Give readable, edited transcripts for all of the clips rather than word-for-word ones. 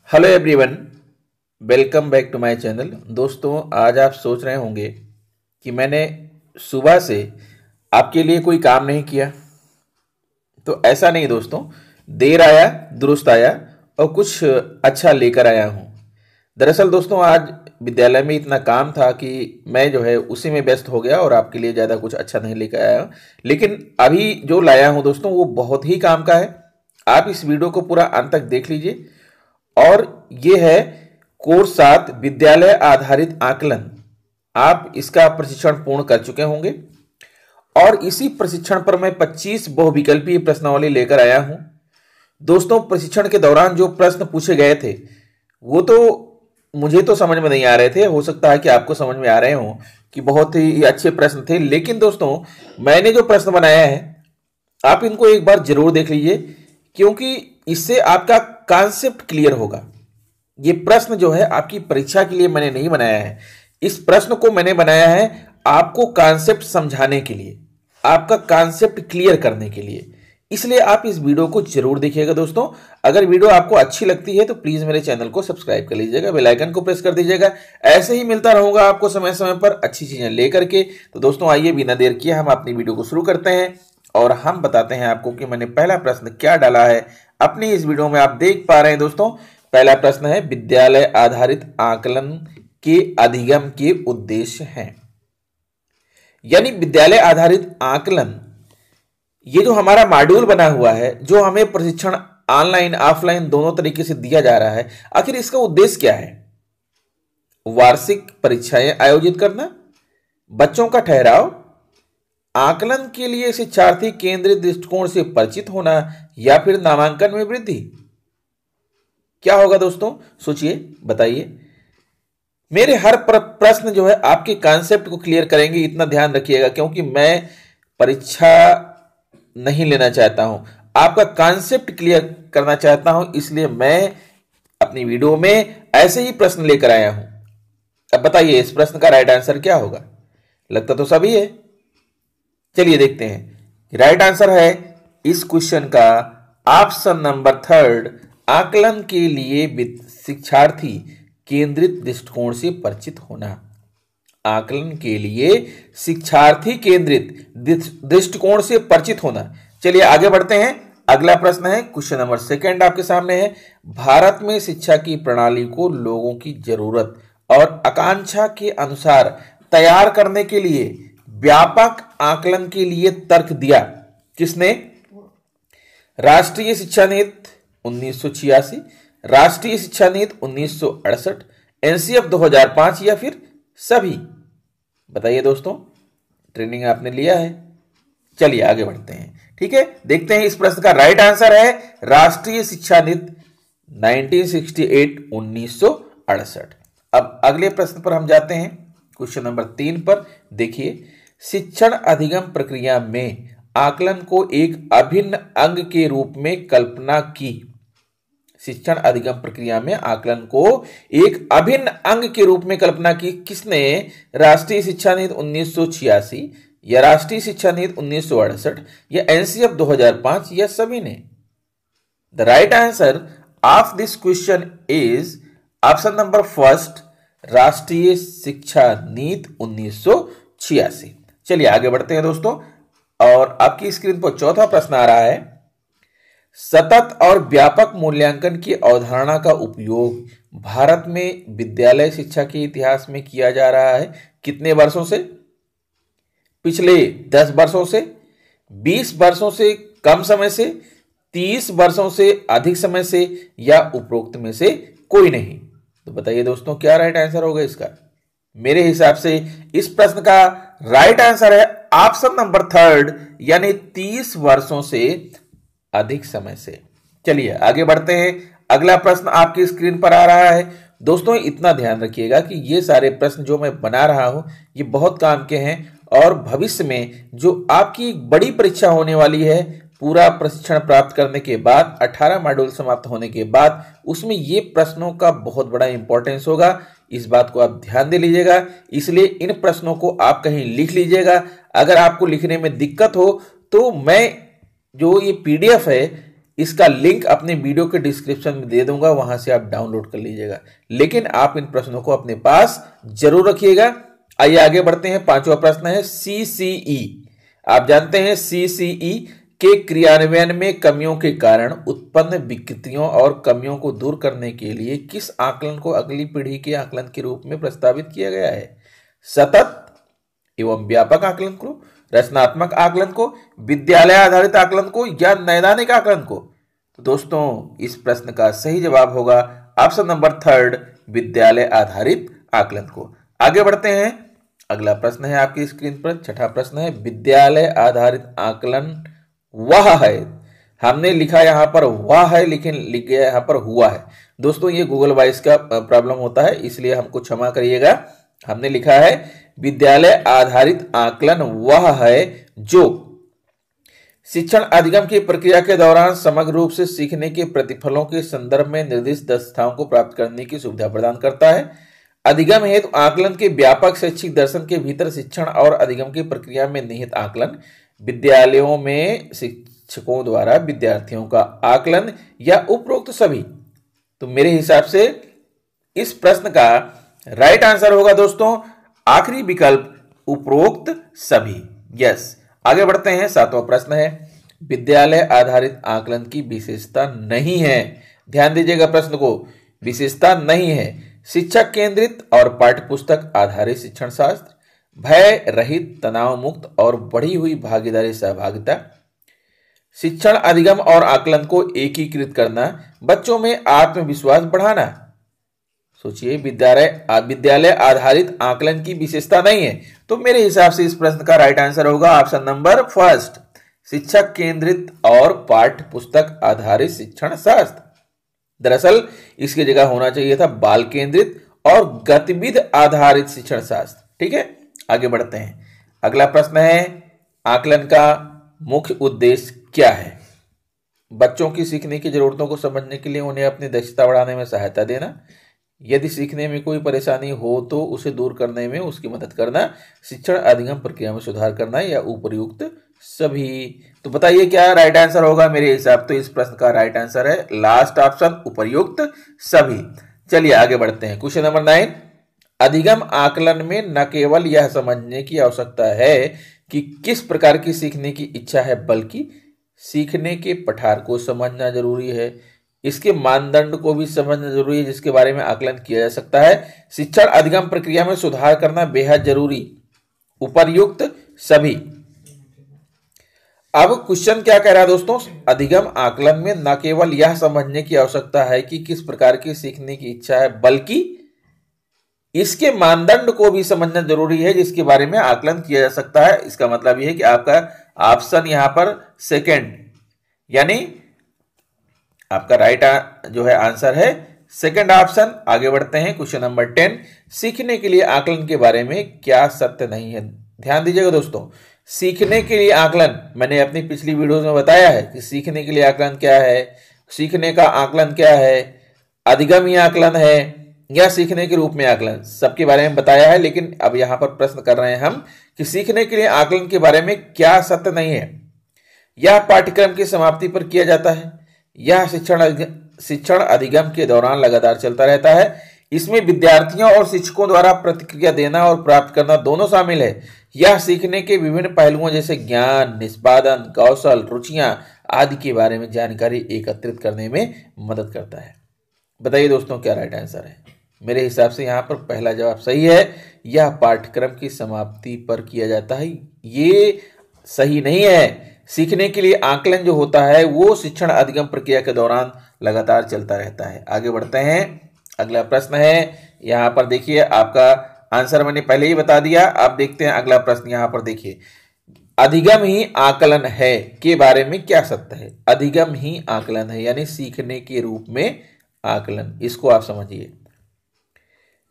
Hello everyone, welcome back to my channel. दोस्तों, आज आप सोच रहे होंगे कि मैंने सुबह से आपके लिए कोई काम नहीं किया। तो ऐसा नहीं दोस्तों, देर आया दुरुस्त आया और कुछ अच्छा लेकर आया हूँ। दरअसल दोस्तों, आज विद्यालय में इतना काम था कि मैं जो है उसी में व्यस्त हो गया और आपके लिए ज़्यादा कुछ अच्छा नहीं लेकर आया। लेकिन अभी जो लाया हूँ दोस्तों, वो बहुत ही काम का है। आप इस वीडियो को पूरा अंत तक देख लीजिए। और ये है कोर्स 7 विद्यालय आधारित आकलन। आप इसका प्रशिक्षण पूर्ण कर चुके होंगे और इसी प्रशिक्षण पर मैं 25 बहुविकल्पीय प्रश्नावली लेकर आया हूं। दोस्तों, प्रशिक्षण के दौरान जो प्रश्न पूछे गए थे वो तो मुझे तो समझ में नहीं आ रहे थे। हो सकता है कि आपको समझ में आ रहे हों कि बहुत ही अच्छे प्रश्न थे। लेकिन दोस्तों, मैंने जो प्रश्न बनाया है आप इनको एक बार जरूर देख लीजिए, क्योंकि इससे आपका कॉन्सेप्ट क्लियर होगा। ये प्रश्न जो है आपकी परीक्षा के लिए मैंने नहीं बनाया है। इस प्रश्न को मैंने बनाया है आपको कॉन्सेप्ट समझाने के लिए, आपका कॉन्सेप्ट क्लियर करने के लिए। इसलिए आप इस वीडियो को जरूर देखिएगा। दोस्तों, अगर वीडियो आपको अच्छी लगती है तो प्लीज मेरे चैनल को सब्सक्राइब कर लीजिएगा, बेल आइकन को प्रेस कर दीजिएगा। ऐसे ही मिलता रहूंगा आपको समय समय पर अच्छी चीजें लेकर के। तो दोस्तों, आइए बिना देर किए हम अपनी वीडियो को शुरू करते हैं और हम बताते हैं आपको कि मैंने पहला प्रश्न क्या डाला है अपनी इस वीडियो में। आप देख पा रहे हैं दोस्तों, पहला प्रश्न है विद्यालय आधारित आकलन के अधिगम के उद्देश्य हैं। यानी विद्यालय आधारित आकलन, ये जो हमारा मॉड्यूल बना हुआ है, जो हमें प्रशिक्षण ऑनलाइन ऑफलाइन दोनों तरीके से दिया जा रहा है, आखिर इसका उद्देश्य क्या है? वार्षिक परीक्षाएं आयोजित करना, बच्चों का ठहराव, आकलन के लिए शिक्षार्थी केंद्रित दृष्टिकोण से परिचित होना, या फिर नामांकन में वृद्धि। क्या होगा दोस्तों? सोचिए, बताइए। मेरे हर प्रश्न जो है आपके कॉन्सेप्ट को क्लियर करेंगे, इतना ध्यान रखिएगा, क्योंकि मैं परीक्षा नहीं लेना चाहता हूं, आपका कॉन्सेप्ट क्लियर करना चाहता हूं। इसलिए मैं अपनी वीडियो में ऐसे ही प्रश्न लेकर आया हूं। अब बताइए, इस प्रश्न का राइट आंसर क्या होगा? लगता तो सभी है। चलिए देखते हैं। राइट आंसर है इस क्वेश्चन का ऑप्शन नंबर 3, आकलन के लिए शिक्षार्थी केंद्रित दृष्टिकोण से परिचित होना। आकलन के लिए शिक्षार्थी केंद्रित दृष्टिकोण से परिचित होना। चलिए आगे बढ़ते हैं। अगला प्रश्न है क्वेश्चन नंबर 2 आपके सामने है। भारत में शिक्षा की प्रणाली को लोगों की जरूरत और आकांक्षा के अनुसार तैयार करने के लिए व्यापक आकलन के लिए तर्क दिया किसने? राष्ट्रीय शिक्षा नीति 1986, राष्ट्रीय शिक्षा नीति 1968, एनसीएफ 2005, या फिर सभी? बताइए दोस्तों, ट्रेनिंग आपने लिया है। चलिए आगे बढ़ते हैं। ठीक है, देखते हैं। इस प्रश्न का राइट आंसर है राष्ट्रीय शिक्षा नीति 1968 1968। अब अगले प्रश्न पर हम जाते हैं, क्वेश्चन नंबर 3 पर। देखिए, शिक्षण अधिगम प्रक्रिया में आकलन को एक अभिन्न अंग के रूप में कल्पना की। शिक्षण अधिगम प्रक्रिया में आकलन को एक अभिन्न अंग के रूप में कल्पना की किसने? राष्ट्रीय शिक्षा नीति 1986, या राष्ट्रीय शिक्षा नीति 1968, या एनसीएफ 2005, या सभी ने? The right answer of this question is option number 1, राष्ट्रीय शिक्षा नीति 1986। चलिए आगे बढ़ते हैं दोस्तों, और आपकी स्क्रीन पर चौथा प्रश्न आ रहा है। सतत और व्यापक मूल्यांकन की अवधारणा का उपयोग भारत में विद्यालय शिक्षा के इतिहास में किया जा रहा है कितने वर्षों से? पिछले 10 वर्षों से, 20 वर्षों से कम समय से, 30 वर्षों से अधिक समय से, या उपरोक्त में से कोई नहीं? तो बताइए दोस्तों, क्या राइट आंसर होगा इसका? मेरे हिसाब से इस प्रश्न का राइट आंसर है ऑप्शन नंबर 3, यानी 30 वर्षों से अधिक समय से। चलिए आगे बढ़ते हैं। अगला प्रश्न आपकी स्क्रीन पर आ रहा है। दोस्तों, इतना ध्यान रखिएगा कि ये सारे प्रश्न जो मैं बना रहा हूं ये बहुत काम के हैं, और भविष्य में जो आपकी बड़ी परीक्षा होने वाली है, पूरा प्रशिक्षण प्राप्त करने के बाद, 18 मॉड्यूल समाप्त होने के बाद, उसमें ये प्रश्नों का बहुत बड़ा इंपॉर्टेंस होगा। इस बात को आप ध्यान दे लीजिएगा। इसलिए इन प्रश्नों को आप कहीं लिख लीजिएगा। अगर आपको लिखने में दिक्कत हो तो मैं जो ये पीडीएफ है इसका लिंक अपने वीडियो के डिस्क्रिप्शन में दे दूंगा, वहां से आप डाउनलोड कर लीजिएगा। लेकिन आप इन प्रश्नों को अपने पास जरूर रखिएगा। आइए आगे बढ़ते हैं। पांचवा प्रश्न है सीसीई। आप जानते हैं सीसीई के क्रियान्वयन में कमियों के कारण उत्पन्न विकृतियों और कमियों को दूर करने के लिए किस आकलन को अगली पीढ़ी के आकलन के रूप में प्रस्तावित किया गया है? सतत एवं व्यापक आकलन को, रचनात्मक आकलन को, विद्यालय आधारित आकलन को, या नैदानिक आकलन को? तो दोस्तों इस प्रश्न का सही जवाब होगा ऑप्शन नंबर थर्ड, विद्यालय आधारित आकलन को। आगे बढ़ते हैं। अगला प्रश्न है आपकी स्क्रीन पर, छठा प्रश्न है विद्यालय आधारित आकलन वह है। हमने लिखा यहां पर वह है, लेकिन लिख गया यहां पर हुआ है। दोस्तों ये गूगल वॉइस का प्रॉब्लम होता है, इसलिए हमको क्षमा करिएगा। हमने लिखा है विद्यालय आधारित आकलन वह है जो शिक्षण अधिगम की प्रक्रिया के दौरान समग्र रूप से सीखने के प्रतिफलों के संदर्भ में निर्दिष्ट दक्षताओं को प्राप्त करने की सुविधा प्रदान करता है। अधिगम हेतु आकलन के व्यापक शैक्षिक दर्शन के भीतर शिक्षण और अधिगम की प्रक्रिया में निहित आकलन, विद्यालयों में शिक्षकों द्वारा विद्यार्थियों का आकलन, या उपरोक्त सभी। तो मेरे हिसाब से इस प्रश्न का राइट आंसर होगा दोस्तों आखिरी विकल्प, उपरोक्त सभी। यस। आगे बढ़ते हैं। सातवां प्रश्न है विद्यालय आधारित आकलन की विशेषता नहीं है। ध्यान दीजिएगा प्रश्न को, विशेषता नहीं है। शिक्षक केंद्रित और पाठ्यपुस्तक आधारित शिक्षण शास्त्र, भय रहित, तनाव मुक्त और बढ़ी हुई भागीदारी सहभागिता, शिक्षण अधिगम और आकलन को एकीकृत करना, बच्चों में आत्मविश्वास बढ़ाना। सोचिए, विद्यालय आधारित आकलन की विशेषता नहीं है। तो मेरे हिसाब से इस प्रश्न का राइट आंसर होगा ऑप्शन नंबर फर्स्ट, शिक्षक केंद्रित और पाठ्य पुस्तक आधारित शिक्षण शास्त्र। दरअसल इसकी जगह होना चाहिए था बाल केंद्रित और गतिविधि आधारित शिक्षण शास्त्र। ठीक है, आगे बढ़ते हैं। अगला प्रश्न है आकलन का मुख्य उद्देश्य क्या है? बच्चों की सीखने की जरूरतों को समझने के लिए उन्हें अपनी दक्षता बढ़ाने में सहायता देना, यदि सीखने में कोई परेशानी हो तो उसे दूर करने में उसकी मदद करना, शिक्षण अधिगम प्रक्रिया में सुधार करना, या उपर्युक्त सभी। तो बताइए क्या राइट आंसर होगा? मेरे हिसाब तो इस प्रश्न का राइट आंसर है लास्ट ऑप्शन, उपर्युक्त सभी। चलिए आगे बढ़ते हैं। क्वेश्चन नंबर 9, अधिगम आकलन में न केवल यह समझने की आवश्यकता है कि किस प्रकार की सीखने की इच्छा है, बल्कि सीखने के पठार को समझना जरूरी है, इसके मानदंड को भी समझना जरूरी है जिसके बारे में आकलन किया जा सकता है, शिक्षण अधिगम प्रक्रिया में सुधार करना बेहद जरूरी, उपर्युक्त सभी। अब क्वेश्चन क्या कह रहा है दोस्तों? अधिगम आकलन में न केवल यह समझने की आवश्यकता है कि किस प्रकार की सीखने की इच्छा है, बल्कि इसके मानदंड को भी समझना जरूरी है जिसके बारे में आकलन किया जा सकता है। इसका मतलब यह है कि आपका ऑप्शन यहां पर सेकंड, यानी आपका राइट जो है आंसर है सेकंड ऑप्शन। आगे बढ़ते हैं। क्वेश्चन नंबर 10, सीखने के लिए आकलन के बारे में क्या सत्य नहीं है? ध्यान दीजिएगा दोस्तों, सीखने के लिए आकलन, मैंने अपनी पिछली वीडियोस में बताया है कि सीखने के लिए आकलन क्या है, सीखने का आकलन क्या है, अधिगम ही आकलन है या सीखने के रूप में आकलन, सबके बारे में बताया है। लेकिन अब यहां पर प्रश्न कर रहे हैं हम कि सीखने के लिए आकलन के बारे में क्या सत्य नहीं है? यह पाठ्यक्रम की समाप्ति पर किया जाता है, यह शिक्षण अधिगम के दौरान लगातार चलता रहता है, इसमें विद्यार्थियों और शिक्षकों द्वारा प्रतिक्रिया देना और प्राप्त करना दोनों शामिल है, यह सीखने के विभिन्न पहलुओं जैसे ज्ञान, निष्पादन, कौशल, रुचियां आदि के बारे में जानकारी एकत्रित करने में मदद करता है। बताइए दोस्तों क्या राइट आंसर है? मेरे हिसाब से यहाँ पर पहला जवाब सही है, यह पाठ्यक्रम की समाप्ति पर किया जाता है। ये सही नहीं है। सीखने के लिए आकलन जो होता है वो शिक्षण अधिगम प्रक्रिया के दौरान लगातार चलता रहता है। आगे बढ़ते हैं। अगला प्रश्न है, यहाँ पर देखिए आपका आंसर मैंने पहले ही बता दिया। आप देखते हैं अगला प्रश्न, यहाँ पर देखिए, अधिगम ही आकलन है के बारे में क्या सत्य है? अधिगम ही आकलन है यानी सीखने के रूप में आकलन, इसको आप समझिए।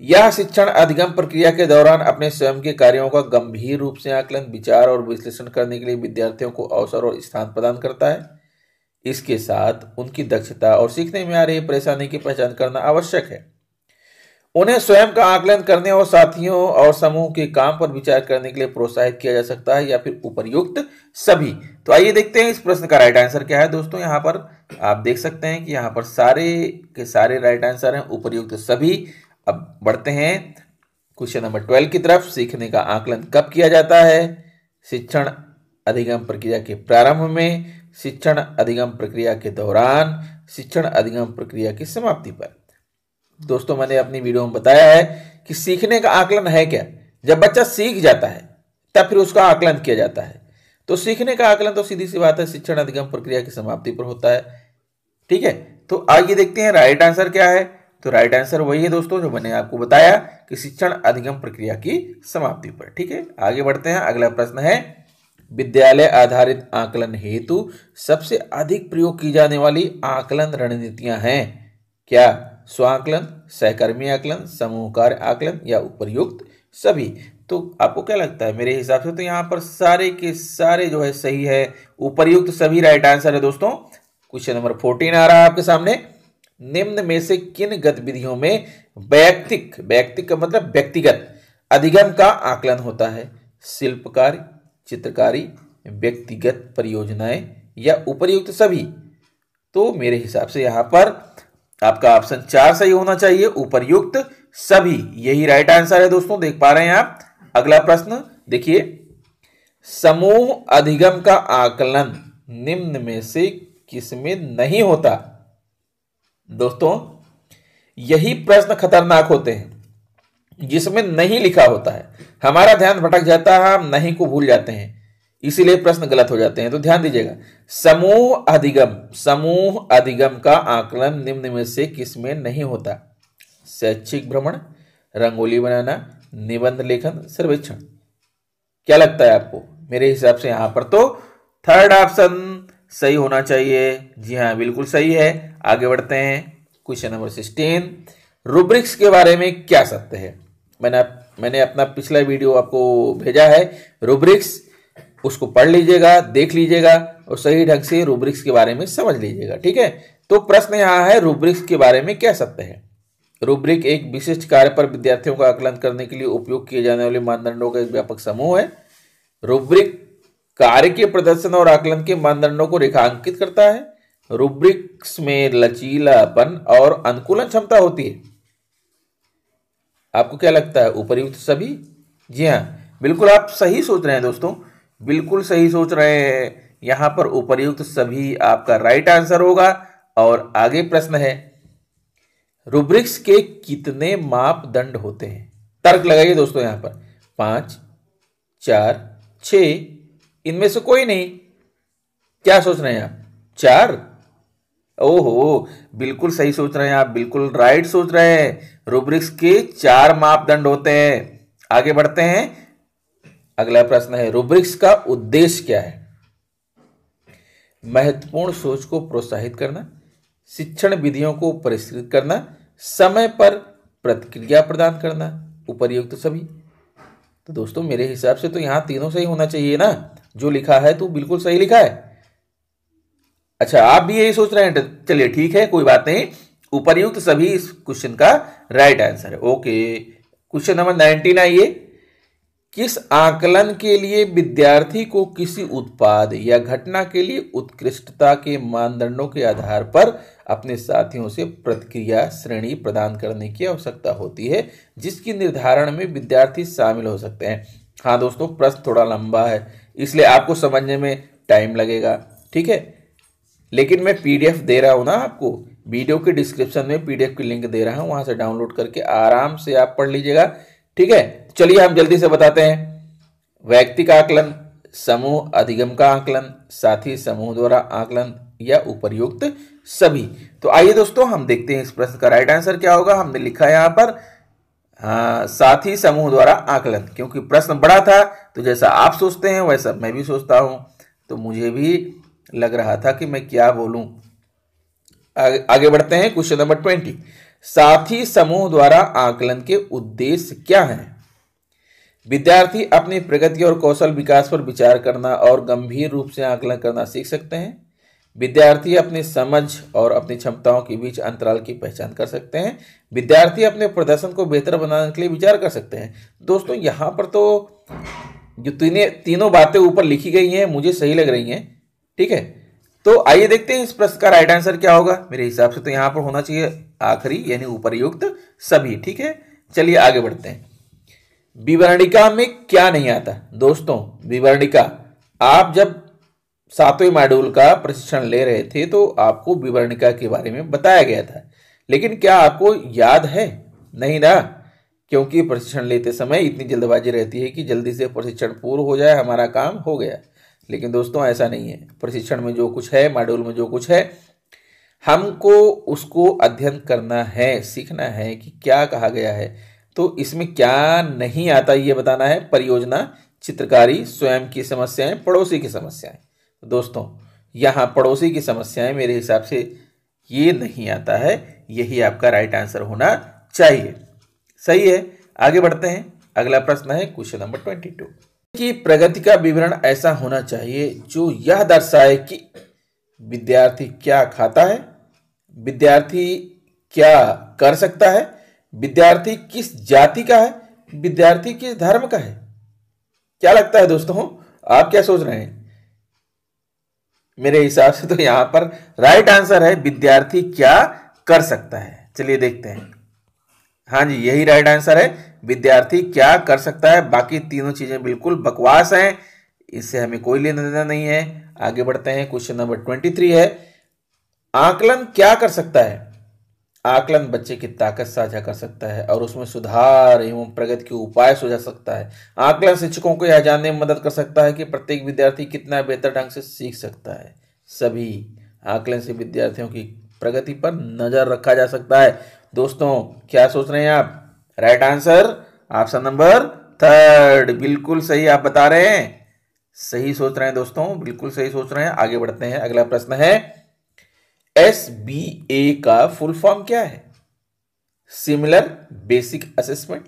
यह शिक्षण अधिगम प्रक्रिया के दौरान अपने स्वयं के कार्यों का गंभीर रूप से आकलन, विचार और विश्लेषण करने के लिए विद्यार्थियों को अवसर और स्थान प्रदान करता है। इसके साथ उनकी दक्षता और सीखने में आ रही परेशानी की पहचान करना आवश्यक है। उन्हें स्वयं का आकलन करने और साथियों और समूह के काम पर विचार करने के लिए प्रोत्साहित किया जा सकता है, या फिर उपर्युक्त सभी। तो आइए देखते हैं इस प्रश्न का राइट आंसर क्या है दोस्तों। यहाँ पर आप देख सकते हैं कि यहाँ पर सारे के सारे राइट आंसर हैं उपर्युक्त सभी। अब बढ़ते हैं क्वेश्चन नंबर 12 की तरफ। सीखने का आकलन कब किया जाता है? शिक्षण अधिगम प्रक्रिया के प्रारंभ में, शिक्षण अधिगम प्रक्रिया के दौरान, शिक्षण अधिगम प्रक्रिया की समाप्ति पर। दोस्तों मैंने अपनी वीडियो में बताया है कि सीखने का आकलन है क्या। जब बच्चा सीख जाता है तब फिर उसका आकलन किया जाता है। तो सीखने का आकलन तो सीधी सी बात है शिक्षण अधिगम प्रक्रिया की समाप्ति पर होता है। ठीक है, तो आइए देखते हैं राइट आंसर क्या है। तो राइट आंसर वही है दोस्तों जो मैंने आपको बताया कि शिक्षण अधिगम प्रक्रिया की समाप्ति पर। ठीक है, आगे बढ़ते हैं। अगला प्रश्न है, विद्यालय आधारित आकलन हेतु सबसे अधिक प्रयोग की जाने वाली आकलन रणनीतियां हैं क्या? स्वाकलन, सहकर्मी आकलन, समूह कार्य आकलन, या उपर्युक्त सभी। तो आपको क्या लगता है? मेरे हिसाब से तो यहाँ पर सारे के सारे जो है सही है, उपर्युक्त सभी राइट आंसर है दोस्तों। क्वेश्चन नंबर 14 आ रहा है आपके सामने। निम्न में से किन गतिविधियों में वैयक्तिक का मतलब व्यक्तिगत अधिगम का आकलन होता है? शिल्पकारी, चित्रकारी, व्यक्तिगत परियोजनाएं, या उपर्युक्त सभी। तो मेरे हिसाब से यहां पर आपका ऑप्शन 4 सही होना चाहिए, उपर्युक्त सभी, यही राइट आंसर है दोस्तों। देख पा रहे हैं आप। अगला प्रश्न देखिए, समूह अधिगम का आकलन निम्न में से किसमें नहीं होता? दोस्तों यही प्रश्न खतरनाक होते हैं जिसमें नहीं लिखा होता है। हमारा ध्यान भटक जाता है, हम नहीं को भूल जाते हैं, इसीलिए प्रश्न गलत हो जाते हैं। तो ध्यान दीजिएगा, समूह अधिगम का आकलन निम्न में से किसमें नहीं होता? शैक्षिक भ्रमण, रंगोली बनाना, निबंध लेखन, सर्वेक्षण। क्या लगता है आपको? मेरे हिसाब से यहां पर तो थर्ड ऑप्शन सही होना चाहिए। जी हाँ, बिल्कुल सही है। आगे बढ़ते हैं। क्वेश्चन नंबर 16, रूब्रिक्स के बारे में क्या सत्य है? मैंने अपना पिछला वीडियो आपको भेजा है रूब्रिक्स, उसको पढ़ लीजिएगा, देख लीजिएगा और सही ढंग से रूब्रिक्स के बारे में समझ लीजिएगा। ठीक है, तो प्रश्न यहां है, रूब्रिक्स के बारे में क्या सत्य है? रूब्रिक एक विशिष्ट कार्य पर विद्यार्थियों का आकलन करने के लिए उपयोग किए जाने वाले मानदंडों का एक व्यापक समूह है। रूब्रिक कार्य के प्रदर्शन और आकलन के मानदंडों को रेखांकित करता है। रूब्रिक्स में लचीलापन और अनुकूलन क्षमता होती है। आपको क्या लगता है? उपर्युक्त सभी। जी हाँ, बिल्कुल आप सही सोच रहे हैं दोस्तों, बिल्कुल सही सोच रहे हैं। यहां पर उपर्युक्त सभी आपका राइट आंसर होगा। और आगे प्रश्न है, रूब्रिक्स के कितने मापदंड होते हैं? तर्क लगाइए दोस्तों यहां पर। 5, 4, 6, इनमें से कोई नहीं। क्या सोच रहे हैं आप? 4? ओहो, बिल्कुल सही सोच रहे हैं आप, बिल्कुल राइट सोच रहे हैं। रूब्रिक्स के 4 मापदंड होते हैं। आगे बढ़ते हैं। अगला प्रश्न है, रूब्रिक्स का उद्देश्य क्या है? महत्वपूर्ण सोच को प्रोत्साहित करना, शिक्षण विधियों को परिष्कृत करना, समय पर प्रतिक्रिया प्रदान करना, उपर्युक्त सभी। तो दोस्तों मेरे हिसाब से तो यहां तीनों सही होना चाहिए ना, जो लिखा है तो बिल्कुल सही लिखा है। अच्छा, आप भी यही सोच रहे हैं? चलिए ठीक है, कोई बात नहीं, उपर्युक्त सभी इस क्वेश्चन का राइट आंसर है। ओके, क्वेश्चन नंबर 19 आइए। किस आकलन के लिए विद्यार्थी को किसी उत्पाद या घटना के लिए उत्कृष्टता के मानदंडों के आधार पर अपने साथियों से प्रतिक्रिया श्रेणी प्रदान करने की आवश्यकता होती है, जिसकी निर्धारण में विद्यार्थी शामिल हो सकते हैं? हाँ दोस्तों, प्रश्न थोड़ा लंबा है, इसलिए आपको समझने में टाइम लगेगा। ठीक है, लेकिन मैं पीडीएफ दे रहा हूं ना आपको, वीडियो के डिस्क्रिप्शन में पीडीएफ की लिंक दे रहा हूं, वहां से डाउनलोड करके आराम से आप पढ़ लीजिएगा। ठीक है, चलिए हम जल्दी से बताते हैं। वैयक्तिक आकलन, समूह अधिगम का आकलन, साथी समूह द्वारा आकलन, या उपर्युक्त सभी। तो आइए दोस्तों हम देखते हैं इस प्रश्न का राइट आंसर क्या होगा। हमने लिखा है यहां पर साथी समूह द्वारा आकलन, क्योंकि प्रश्न बड़ा था तो जैसा आप सोचते हैं वैसा मैं भी सोचता हूं, तो मुझे भी लग रहा था कि मैं क्या बोलूं। आगे बढ़ते हैं। क्वेश्चन नंबर 20, साथी समूह द्वारा आकलन के उद्देश्य क्या हैं? विद्यार्थी अपनी प्रगति और कौशल विकास पर विचार करना और गंभीर रूप से आकलन करना सीख सकते हैं। विद्यार्थी अपनी समझ और अपनी क्षमताओं के बीच अंतराल की पहचान कर सकते हैं। विद्यार्थी अपने प्रदर्शन को बेहतर बनाने के लिए विचार कर सकते हैं। दोस्तों यहाँ पर तो जो तीनों बातें ऊपर लिखी गई हैं मुझे सही लग रही हैं। ठीक है, तो आइए देखते हैं इस प्रश्न का राइट आंसर क्या होगा। मेरे हिसाब से तो यहाँ पर होना चाहिए आखिरी यानी उपर्युक्त सभी। ठीक है, चलिए आगे बढ़ते हैं। विवरणिका में क्या नहीं आता? दोस्तों विवरणिका, आप जब 7वें मॉड्यूल का प्रशिक्षण ले रहे थे तो आपको विवरणिका के बारे में बताया गया था, लेकिन क्या आपको याद है? नहीं ना, क्योंकि प्रशिक्षण लेते समय इतनी जल्दबाजी रहती है कि जल्दी से प्रशिक्षण पूर्ण हो जाए, हमारा काम हो गया। लेकिन दोस्तों ऐसा नहीं है। प्रशिक्षण में जो कुछ है, मॉड्यूल में जो कुछ है, हमको उसको अध्ययन करना है, सीखना है कि क्या कहा गया है। तो इसमें क्या नहीं आता ये बताना है। परियोजना, चित्रकारी, स्वयं की समस्याएं, पड़ोसी की समस्याएं। दोस्तों यहाँ पड़ोसी की समस्याएं मेरे हिसाब से ये नहीं आता है, यही आपका राइट आंसर होना चाहिए। सही है, आगे बढ़ते हैं। अगला प्रश्न है क्वेश्चन नंबर 22 कि प्रगति का विवरण ऐसा होना चाहिए जो यह दर्शाए कि विद्यार्थी क्या खाता है, विद्यार्थी क्या कर सकता है, विद्यार्थी किस जाति का है, विद्यार्थी किस धर्म का है। क्या लगता है दोस्तों, आप क्या सोच रहे हैं? मेरे हिसाब से तो यहां पर राइट आंसर है विद्यार्थी क्या कर सकता है। चलिए देखते हैं। हाँ जी, यही राइट आंसर है, विद्यार्थी क्या कर सकता है। बाकी तीनों चीजें बिल्कुल बकवास हैं, इससे हमें कोई लेना देना नहीं है। आगे बढ़ते हैं। क्वेश्चन नंबर 23 है, आकलन क्या कर सकता है? आकलन बच्चे की ताकत साझा कर सकता है और उसमें सुधार एवं प्रगति के उपाय सुझा सकता है। आकलन शिक्षकों को यह जानने में मदद कर सकता है कि प्रत्येक विद्यार्थी कितना बेहतर ढंग से सीख सकता है। सभी आकलन से विद्यार्थियों की प्रगति पर नजर रखा जा सकता है। दोस्तों क्या सोच रहे हैं आप? राइट आंसर ऑप्शन नंबर 3, बिल्कुल सही आप बता रहे हैं। सही सोच रहे हैं दोस्तों, बिल्कुल सही सोच रहे हैं। आगे बढ़ते हैं। अगला प्रश्न है, SBA का फुल फॉर्म क्या है? Similar basic assessment,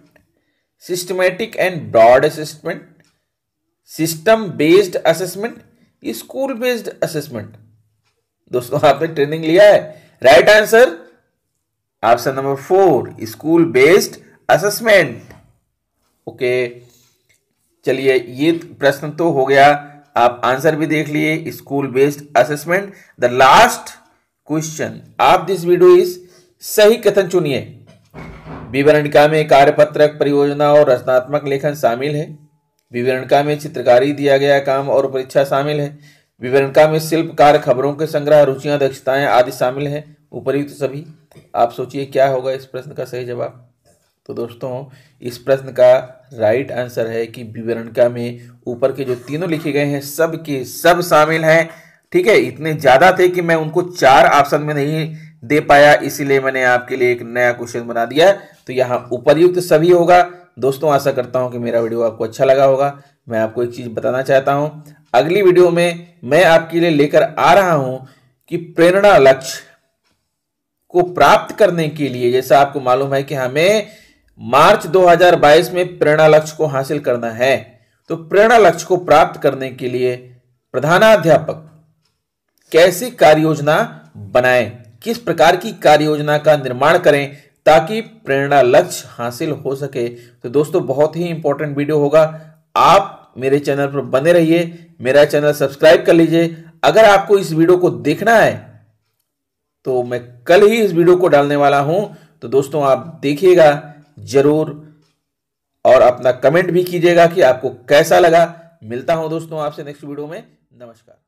systematic and broad assessment, system based assessment, school based assessment. दोस्तों आपने ट्रेनिंग लिया है। Right answer option number 4, school based assessment. Okay, चलिए ये प्रश्न तो हो गया, आप आंसर भी देख लिए, school based assessment. The last question of this video is, सही कथन चुनिए। विवरणिका में कार्यपत्रक, परियोजना और रचनात्मक लेखन शामिल है। विवरणिका में चित्रकारी, दिया गया काम और परीक्षा शामिल है। विवरणिका में शिल्प कार्य, खबरों के संग्रह, रुचियां, दक्षताएं आदि शामिल है। उपर्युक्त सभी। आप सोचिए क्या होगा इस प्रश्न का सही जवाब। तो दोस्तों इस प्रश्न का राइट आंसर है कि विवरणिका में ऊपर के जो तीनों लिखे गए हैं सब के सब शामिल हैं। ठीक है, इतने ज्यादा थे कि मैं उनको 4 ऑप्शन में नहीं दे पाया, इसीलिए मैंने आपके लिए एक नया क्वेश्चन बना दिया। तो यहाँ उपर्युक्त सभी होगा। दोस्तों आशा करता हूं कि मेरा वीडियो आपको अच्छा लगा होगा। मैं आपको एक चीज बताना चाहता हूं, अगली वीडियो में मैं आपके लिए लेकर आ रहा हूं कि प्रेरणा लक्ष्य को प्राप्त करने के लिए, जैसा आपको मालूम है कि हमें मार्च 2022 में प्रेरणा लक्ष्य को हासिल करना है, तो प्रेरणा लक्ष्य को प्राप्त करने के लिए प्रधानाध्यापक कैसी कार्य योजना बनाएं, किस प्रकार की कार्य योजना का निर्माण करें ताकि प्रेरणा लक्ष्य हासिल हो सके। तो दोस्तों बहुत ही इंपॉर्टेंट वीडियो होगा, आप मेरे चैनल पर बने रहिए, मेरा चैनल सब्सक्राइब कर लीजिए। अगर आपको इस वीडियो को देखना है तो मैं कल ही इस वीडियो को डालने वाला हूं, तो दोस्तों आप देखिएगा जरूर और अपना कमेंट भी कीजिएगा कि आपको कैसा लगा। मिलता हूं दोस्तों आपसे नेक्स्ट वीडियो में। नमस्कार।